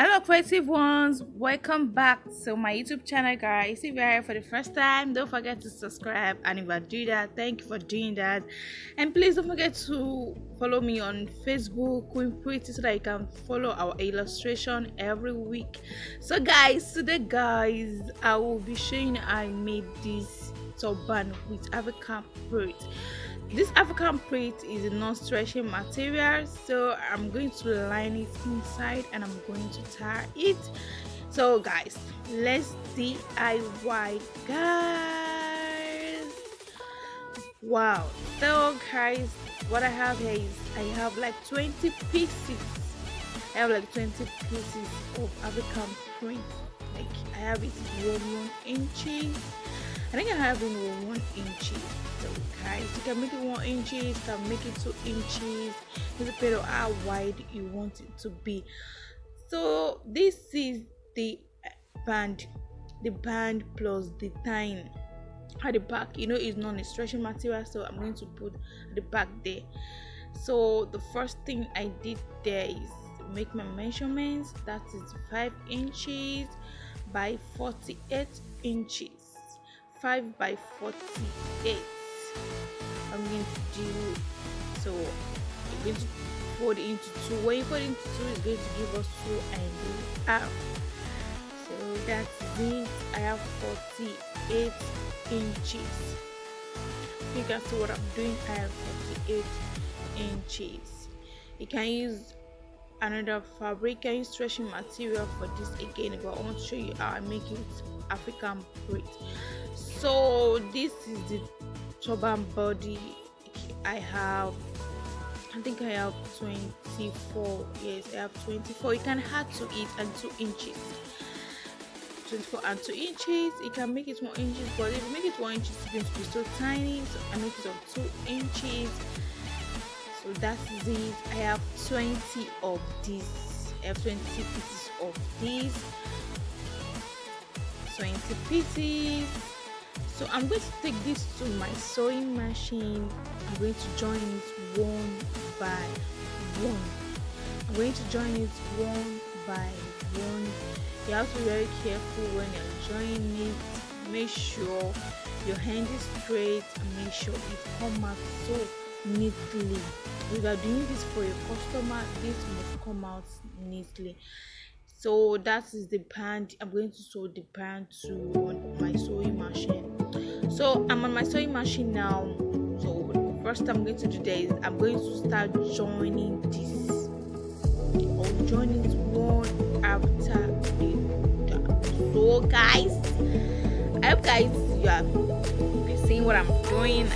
Hello creative ones, welcome back to my YouTube channel, guys. If you're here for the first time, don't forget to subscribe, and if I do that, thank you for doing that. And please don't forget to follow me on Facebook, Queen Pretty, so that you can follow our illustration every week. So guys, today guys, I will be showing I made this turban with African print. This African print is a non-stretching material, so I'm going to line it inside and I'm going to tie it. So guys, let's DIY, guys. Wow. So guys, what I have here is I have like 20 pieces. I have like 20 pieces of African print. Like I have it in 1 inches. I think I have in 1 inches. So guys, you can make it 1 inches, you can make it 2 inches. It depends on how wide you want it to be. So this is the band plus the tying at the back. It's not a stretching material, so I'm going to put the back there. So the first thing I did there is make my measurements. That is 5 inches by 48 inches. 5 by 48 I'm going to do. So you're going to fold it into two. When you fold it into two, it's going to give us 2 and a half. So that's it. I have 48 inches. You can see what I'm doing. I have 48 inches. You can use another fabric, you can use stretching material for this again, but I want to show you how I make it African print. So this is the turban body. I think I have 24. Yes, I have 24. You can add to it and 2 inches. 24 and 2 inches. You can make it 1 inches, but if you make it 1 inch, it's going to be so tiny. So I make it of 2 inches. So that's it. I have 20 of these. I have 20 pieces of these. 20 pieces. So I'm going to take this to my sewing machine. I'm going to join it one by one. I'm going to join it one by one. You have to be very careful when you're joining it. Make sure your hand is straight and make sure it comes out so neatly. If you are doing this for your customer, this must come out neatly. So that is the band. I'm going to sew the band to my sewing machine. So I'm on my sewing machine now. So the first thing I'm going to do there is I'm going to start joining this. I'll join it one after the other. So guys, I hope guys you are seeing what I'm doing.